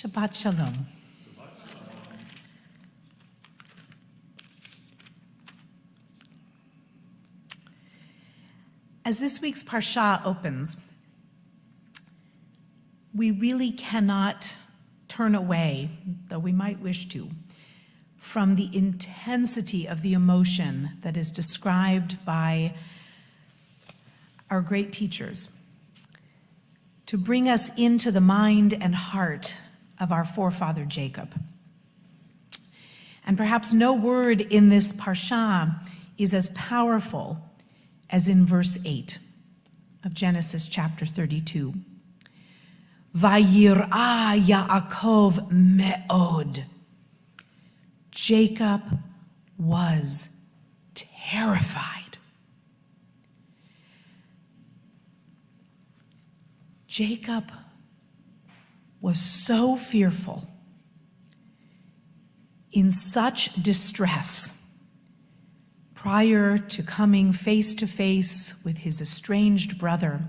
Shabbat Shalom. As this week's Parsha opens, we really cannot turn away, though we might wish to, from the intensity of the emotion that is described by our great teachers to bring us into the mind and heart of our forefather Jacob. And perhaps no word in this Parsha is as powerful as in verse 8 of Genesis chapter 32. Vayir'a Yaakov me'od. Jacob was terrified. Jacob was so fearful, in such distress, prior to coming face to face with his estranged brother,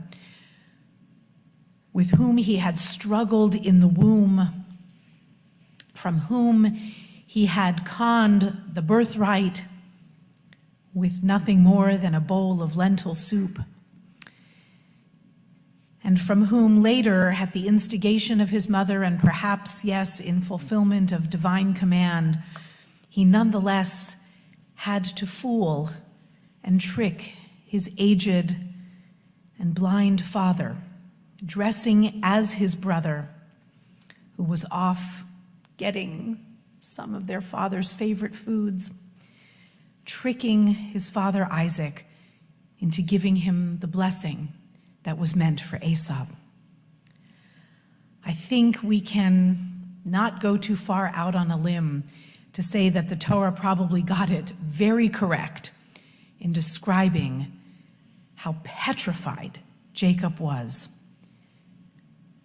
with whom he had struggled in the womb, from whom he had conned the birthright with nothing more than a bowl of lentil soup, and from whom later, at the instigation of his mother, and perhaps, yes, in fulfillment of divine command, he nonetheless had to fool and trick his aged and blind father, dressing as his brother, who was off getting some of their father's favorite foods, tricking his father Isaac into giving him the blessing that was meant for Esau. I think we can not go too far out on a limb to say that the Torah probably got it very correct in describing how petrified Jacob was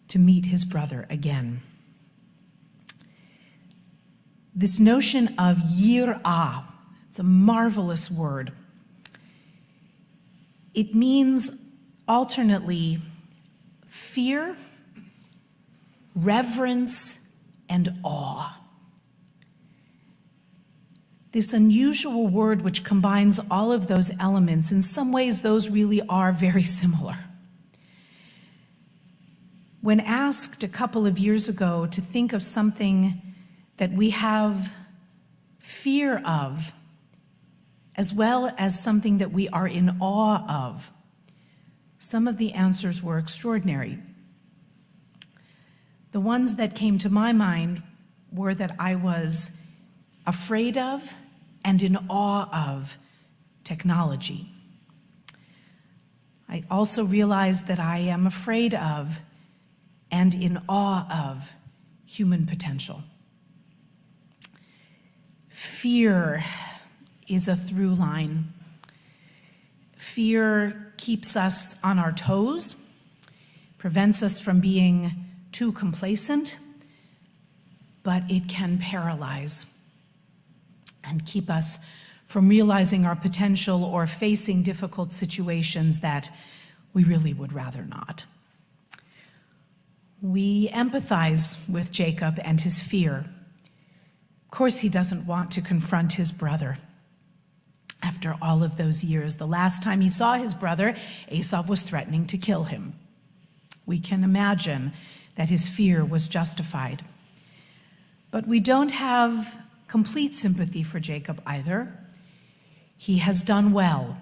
to meet his brother again. This notion of yir'ah, it's a marvelous word. It means alternately fear, reverence, and awe. This unusual word which combines all of those elements, in some ways those really are very similar. When asked a couple of years ago to think of something that we have fear of, as well as something that we are in awe of, some of the answers were extraordinary. The ones that came to my mind were that I was afraid of and in awe of technology. I also realized that I am afraid of and in awe of human potential. Fear is a through line. Fear keeps us on our toes, prevents us from being too complacent, but it can paralyze and keep us from realizing our potential or facing difficult situations that we really would rather not. We empathize with Jacob and his fear. Of course, he doesn't want to confront his brother. After all of those years, the last time he saw his brother, Esau was threatening to kill him. We can imagine that his fear was justified. But we don't have complete sympathy for Jacob either. He has done well.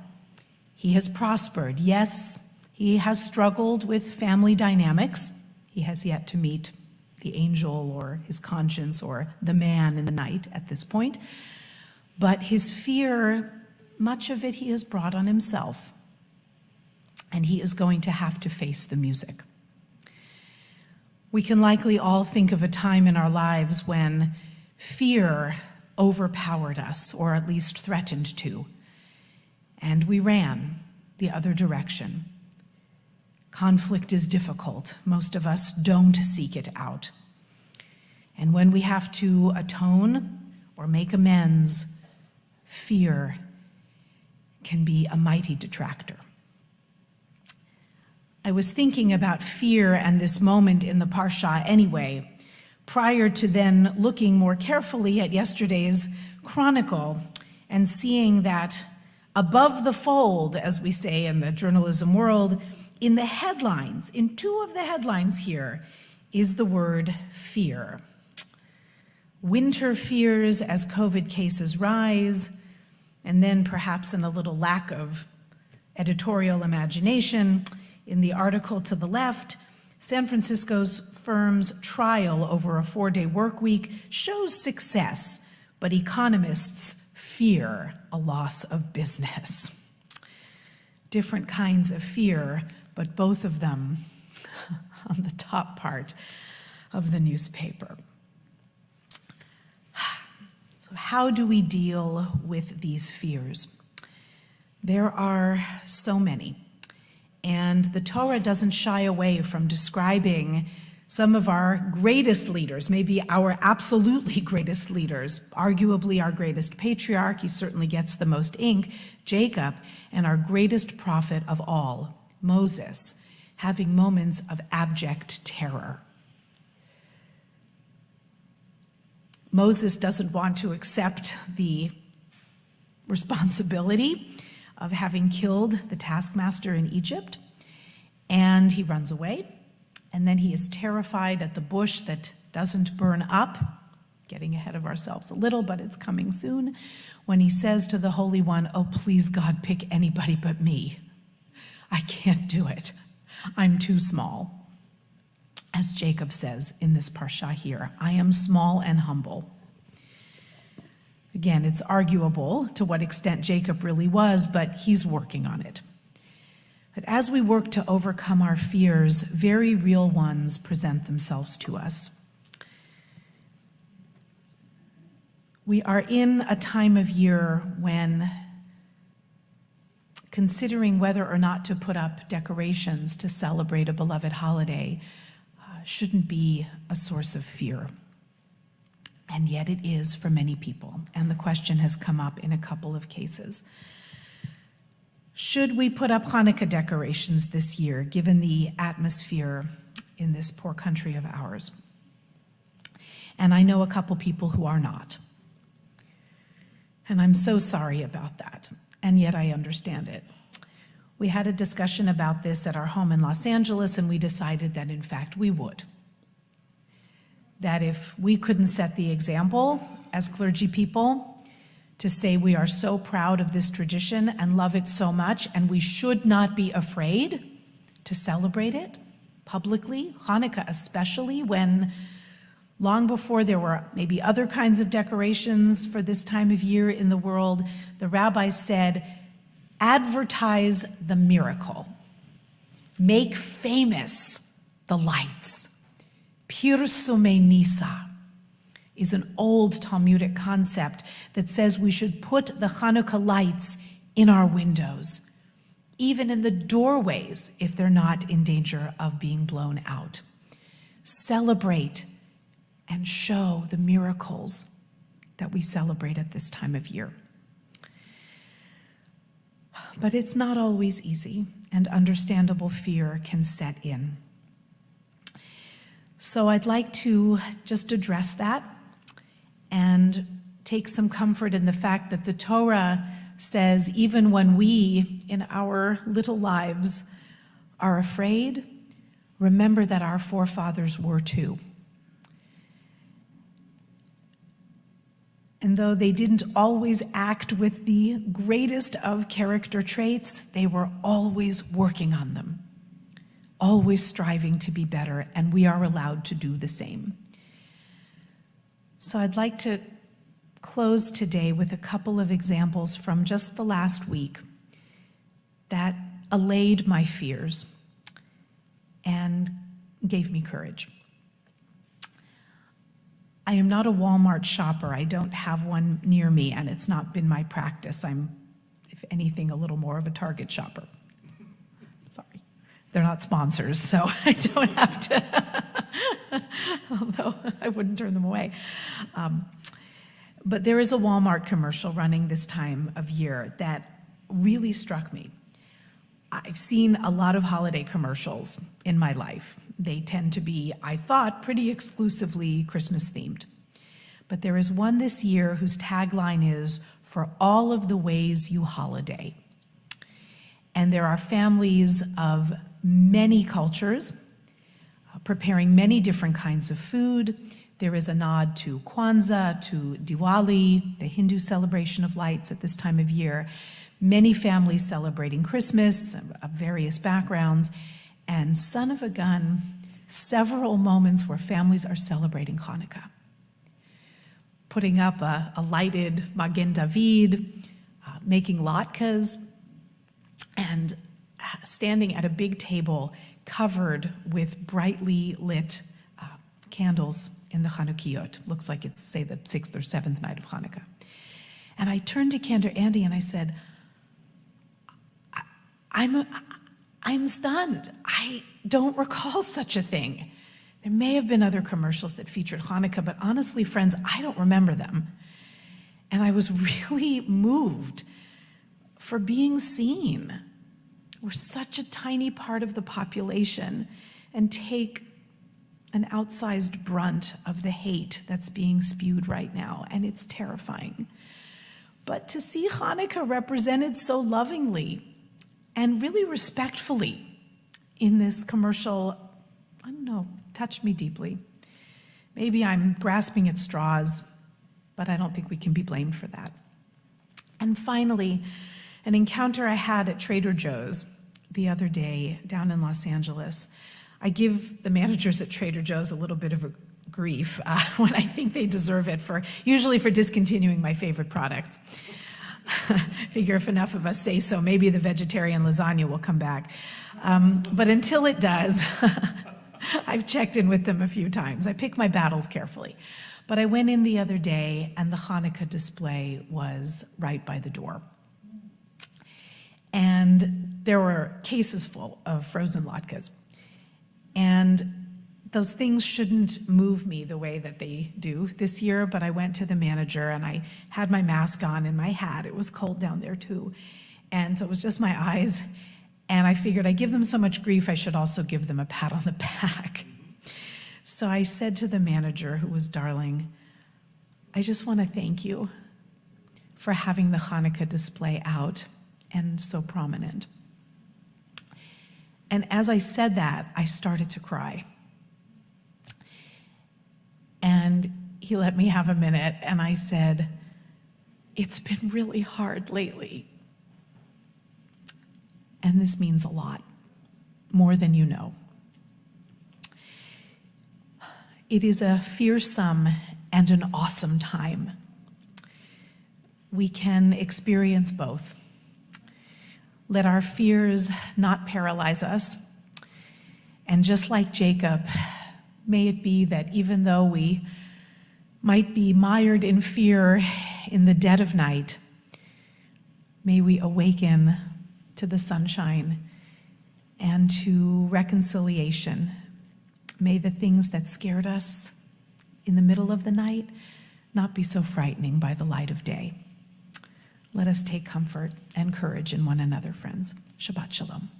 He has prospered. Yes, he has struggled with family dynamics. He has yet to meet the angel or his conscience or the man in the night at this point. But his fear, much of it he has brought on himself, and he is going to have to face the music. We can likely all think of a time in our lives when fear overpowered us, or at least threatened to, and we ran the other direction. Conflict is difficult. Most of us don't seek it out. And when we have to atone or make amends, fear can be a mighty detractor. I was thinking about fear and this moment in the Parsha anyway, prior to then looking more carefully at yesterday's chronicle and seeing that above the fold, as we say in the journalism world, in the headlines, in two of the headlines here, is the word fear. Winter fears as COVID cases rise, and then perhaps in a little lack of editorial imagination, in the article to the left, San Francisco's firm's trial over a 4-day work week shows success, but economists fear a loss of business. Different kinds of fear, but both of them on the top part of the newspaper. So how do we deal with these fears? There are so many. And the Torah doesn't shy away from describing some of our greatest leaders, maybe our absolutely greatest leaders, arguably our greatest patriarch, he certainly gets the most ink, Jacob, and our greatest prophet of all, Moses, having moments of abject terror. Moses doesn't want to accept the responsibility of having killed the taskmaster in Egypt, and he runs away, and then he is terrified at the bush that doesn't burn up, getting ahead of ourselves a little, but it's coming soon, when he says to the Holy One, "Oh, please, God, pick anybody but me. I can't do it. I'm too small." As Jacob says in this parsha here, "I am small and humble." Again, it's arguable to what extent Jacob really was, but he's working on it. But as we work to overcome our fears, very real ones present themselves to us. We are in a time of year when considering whether or not to put up decorations to celebrate a beloved holiday shouldn't be a source of fear. And yet it is for many people, and the question has come up in a couple of cases. Should we put up Hanukkah decorations this year, given the atmosphere in this poor country of ours? And I know a couple people who are not. And I'm so sorry about that, and yet I understand it. We had a discussion about this at our home in Los Angeles, and we decided that, in fact, we would. That if we couldn't set the example as clergy people to say we are so proud of this tradition and love it so much, and we should not be afraid to celebrate it publicly, Hanukkah especially, when long before there were maybe other kinds of decorations for this time of year in the world, the rabbis said, advertise the miracle. Make famous the lights. Pirsume Nisa is an old Talmudic concept that says we should put the Hanukkah lights in our windows, even in the doorways if they're not in danger of being blown out. Celebrate and show the miracles that we celebrate at this time of year. But it's not always easy, and understandable fear can set in. So I'd like to just address that and take some comfort in the fact that the Torah says even when we, in our little lives, are afraid, remember that our forefathers were too. And though they didn't always act with the greatest of character traits, they were always working on them, always striving to be better, and we are allowed to do the same. So I'd like to close today with a couple of examples from just the last week that allayed my fears and gave me courage. I am not a Walmart shopper. I don't have one near me, and it's not been my practice. I'm, if anything, a little more of a Target shopper. Sorry. They're not sponsors, so I don't have to, although I wouldn't turn them away. But there is a Walmart commercial running this time of year that really struck me. I've seen a lot of holiday commercials in my life. They tend to be, I thought, pretty exclusively Christmas themed. But there is one this year whose tagline is, "For all of the ways you holiday." And there are families of many cultures preparing many different kinds of food. There is a nod to Kwanzaa, to Diwali, the Hindu celebration of lights at this time of year. Many families celebrating Christmas of various backgrounds, and son of a gun, several moments where families are celebrating Hanukkah. Putting up a lighted Magen David, making latkes, and standing at a big table covered with brightly lit candles in the Chanukiot. Looks like it's, say, the 6th or 7th night of Hanukkah. And I turned to Cantor Andy and I said, I'm stunned. I don't recall such a thing. There may have been other commercials that featured Hanukkah, but honestly, friends, I don't remember them. And I was really moved for being seen. We're such a tiny part of the population and take an outsized brunt of the hate that's being spewed right now, and it's terrifying. But to see Hanukkah represented so lovingly and really respectfully in this commercial, I don't know, touched me deeply. Maybe I'm grasping at straws, but I don't think we can be blamed for that. And finally, an encounter I had at Trader Joe's the other day down in Los Angeles. I give the managers at Trader Joe's a little bit of a grief when I think they deserve it, usually for discontinuing my favorite products. Figure if enough of us say so, maybe the vegetarian lasagna will come back. But until it does, I've checked in with them a few times. I pick my battles carefully. But I went in the other day, and the Hanukkah display was right by the door. And there were cases full of frozen latkes. And those things shouldn't move me the way that they do this year, but I went to the manager and I had my mask on and my hat. It was cold down there too. And so it was just my eyes. And I figured I give them so much grief, I should also give them a pat on the back. So I said to the manager, who was darling, I just want to thank you for having the Hanukkah display out and so prominent. And as I said that, I started to cry. And he let me have a minute, and I said, it's been really hard lately. And this means a lot, more than you know. It is a fearsome and an awesome time. We can experience both. Let our fears not paralyze us. And just like Jacob, may it be that even though we might be mired in fear in the dead of night, may we awaken to the sunshine and to reconciliation. May the things that scared us in the middle of the night not be so frightening by the light of day. Let us take comfort and courage in one another, friends. Shabbat Shalom.